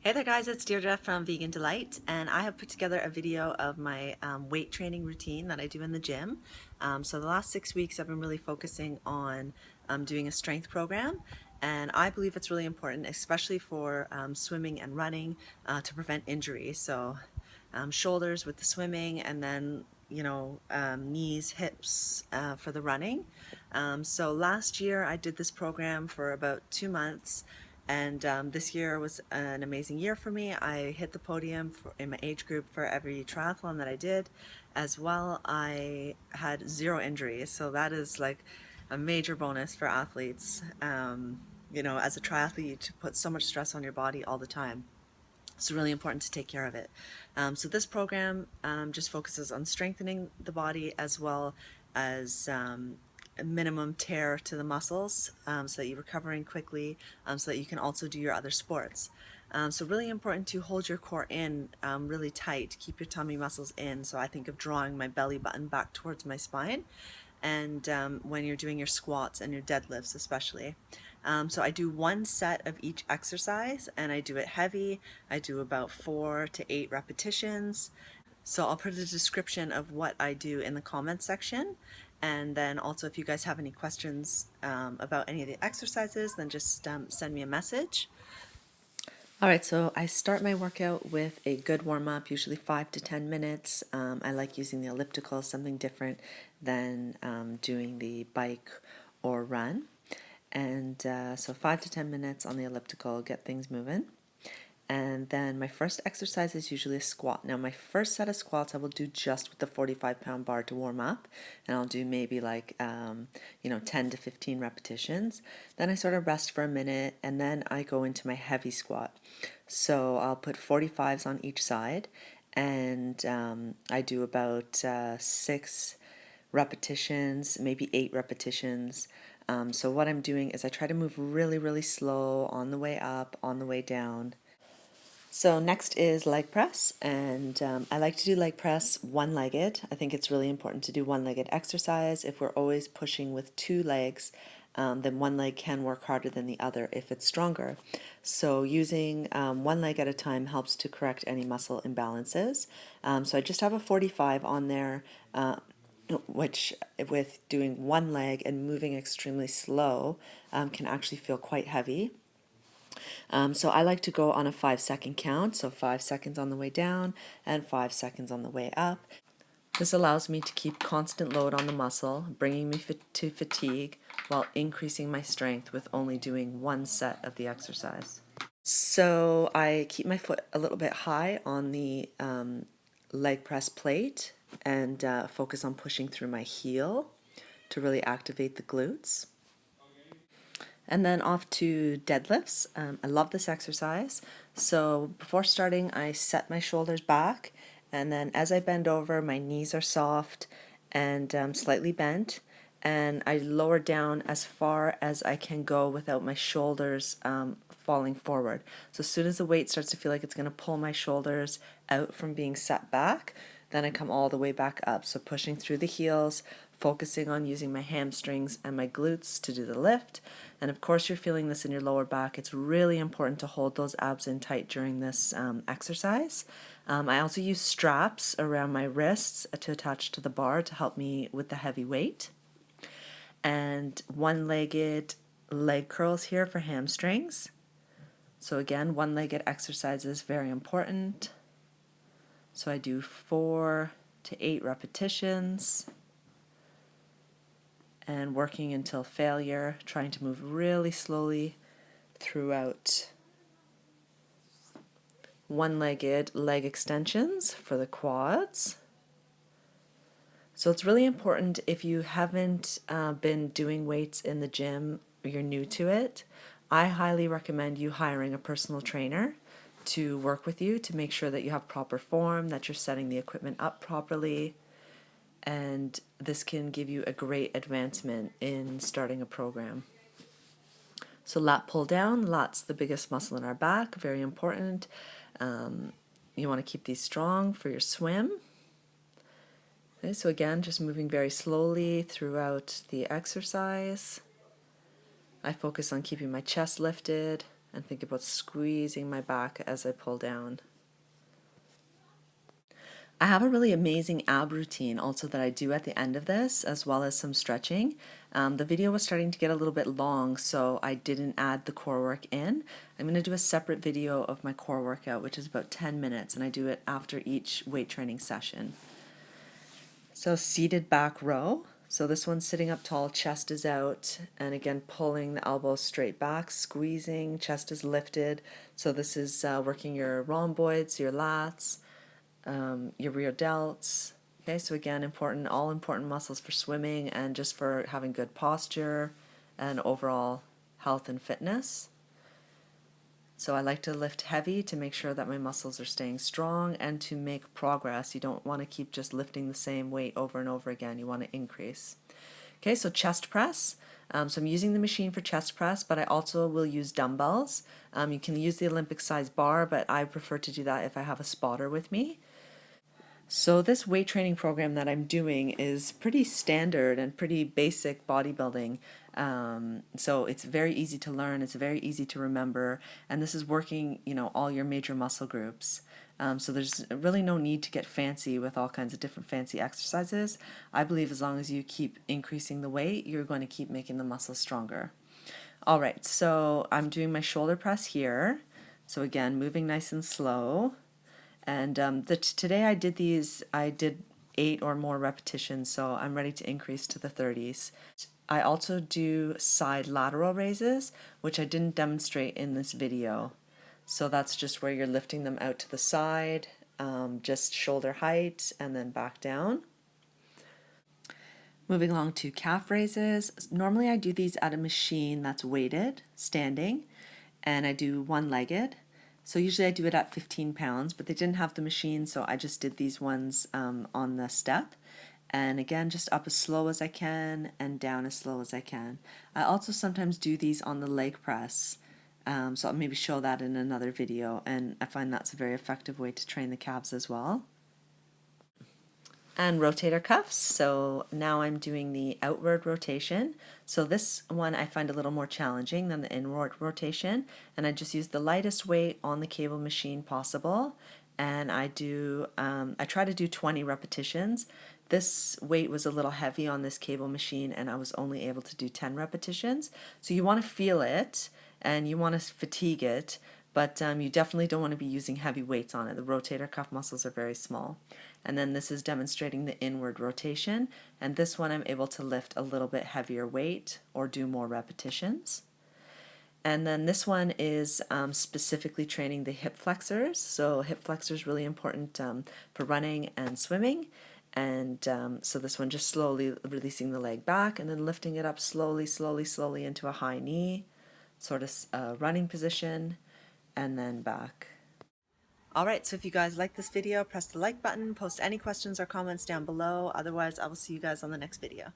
Hey there guys, it's Deirdre from Vegan Delight, and I have put together a video of my weight training routine that I do in the gym. So the last 6 weeks I've been really focusing on doing a strength program, and I believe it's really important, especially for swimming and running, to prevent injury. So shoulders with the swimming, and then knees, hips for the running. So last year I did this program for about 2 months, and this year was an amazing year for me. I hit the podium in my age group for every triathlon that I did. As well, I had 0 injuries, so that is like a major bonus for athletes. As a triathlete, you put so much stress on your body all the time. It's really important to take care of it. So this program just focuses on strengthening the body as well as a minimum tear to the muscles, so that you're recovering quickly, so that you can also do your other sports. So really important to hold your core in really tight, keep your tummy muscles in. So I think of drawing my belly button back towards my spine, and when you're doing your squats and your deadlifts especially. So I do one set of each exercise, and I do it heavy. I do about 4 to 8 repetitions. So I'll put a description of what I do in the comments section. And then also, if you guys have any questions about any of the exercises, then just send me a message. All right, so I start my workout with a good warm up, usually 5 to 10 minutes. I like using the elliptical, something different than doing the bike or run. And so 5 to 10 minutes on the elliptical, get things moving. And then my first exercise is usually a squat. Now my first set of squats I will do just with the 45-pound bar to warm up, and I'll do maybe like 10 to 15 repetitions. Then I sort of rest for a minute, and then I go into my heavy squat. So I'll put 45s on each side, and I do about 6 repetitions, maybe 8 repetitions. So what I'm doing is I try to move really, really slow on the way up, on the way down. So next is leg press, and I like to do leg press one-legged. I think it's really important to do one-legged exercise. If we're always pushing with 2 legs, then one leg can work harder than the other if it's stronger. So using one leg at a time helps to correct any muscle imbalances. So I just have a 45 on there, which with doing one leg and moving extremely slow can actually feel quite heavy. So I like to go on a 5-second count, so 5 seconds on the way down and 5 seconds on the way up. This allows me to keep constant load on the muscle, bringing me to fatigue while increasing my strength with only doing one set of the exercise. So I keep my foot a little bit high on the leg press plate and focus on pushing through my heel to really activate the glutes. And then off to deadlifts. I love this exercise. So before starting, I set my shoulders back, and then as I bend over, my knees are soft and slightly bent, and I lower down as far as I can go without my shoulders falling forward. So as soon as the weight starts to feel like it's going to pull my shoulders out from being set back, then I come all the way back up. So pushing through the heels, focusing on using my hamstrings and my glutes to do the lift. And of course you're feeling this in your lower back. It's really important to hold those abs in tight during this exercise. I also use straps around my wrists to attach to the bar to help me with the heavy weight. And one-legged leg curls here for hamstrings. So again, one-legged exercise is very important. So I do 4 to 8 repetitions and working until failure, trying to move really slowly throughout. One-legged leg extensions for the quads. So it's really important, if you haven't been doing weights in the gym or you're new to it, I highly recommend you hiring a personal trainer to work with you to make sure that you have proper form, that you're setting the equipment up properly, and this can give you a great advancement in starting a program. So lat pull down, lat's the biggest muscle in our back, very important. You want to keep these strong for your swim. Okay, so again, just moving very slowly throughout the exercise. I focus on keeping my chest lifted and think about squeezing my back as I pull down. I have a really amazing ab routine also that I do at the end of this, as well as some stretching. The video was starting to get a little bit long, so I didn't add the core work in. I'm going to do a separate video of my core workout, which is about 10 minutes, and I do it after each weight training session. So seated back row. So this one's sitting up tall, chest is out, and again pulling the elbows straight back, squeezing, chest is lifted. So this is working your rhomboids, your lats, your rear delts. Okay, so again, all important muscles for swimming and just for having good posture and overall health and fitness. So I like to lift heavy to make sure that my muscles are staying strong and to make progress. You don't want to keep just lifting the same weight over and over again. You want to increase. Okay, so chest press. So I'm using the machine for chest press, but I also will use dumbbells. You can use the Olympic size bar, but I prefer to do that if I have a spotter with me. So this weight training program that I'm doing is pretty standard and pretty basic bodybuilding. So it's very easy to learn, it's very easy to remember, and this is working, all your major muscle groups. So there's really no need to get fancy with all kinds of different fancy exercises. I believe as long as you keep increasing the weight, you're going to keep making the muscles stronger. All right, so I'm doing my shoulder press here. So again, moving nice and slow. And today I did 8 or more repetitions, so I'm ready to increase to the 30s. I also do side lateral raises, which I didn't demonstrate in this video. So that's just where you're lifting them out to the side, just shoulder height, and then back down. Moving along to calf raises. Normally I do these at a machine that's weighted, standing, and I do one-legged. So usually I do it at 15 pounds, but they didn't have the machine, so I just did these ones on the step. And again, just up as slow as I can and down as slow as I can. I also sometimes do these on the leg press, so I'll maybe show that in another video, and I find that's a very effective way to train the calves as well. And rotator cuffs. So now I'm doing the outward rotation. So this one I find a little more challenging than the inward rotation, and I just use the lightest weight on the cable machine possible, and I try to do 20 repetitions. This weight was a little heavy on this cable machine, and I was only able to do 10 repetitions. So you want to feel it and you want to fatigue it, but you definitely don't want to be using heavy weights on it. The rotator cuff muscles are very small. And then this is demonstrating the inward rotation, and this one I'm able to lift a little bit heavier weight or do more repetitions. And then this one is specifically training the hip flexors. So hip flexors is really important for running and swimming. And so this one just slowly releasing the leg back and then lifting it up slowly, slowly, slowly into a high knee, sort of running position, and then back. Alright, so if you guys like this video, press the like button, post any questions or comments down below. Otherwise, I will see you guys on the next video.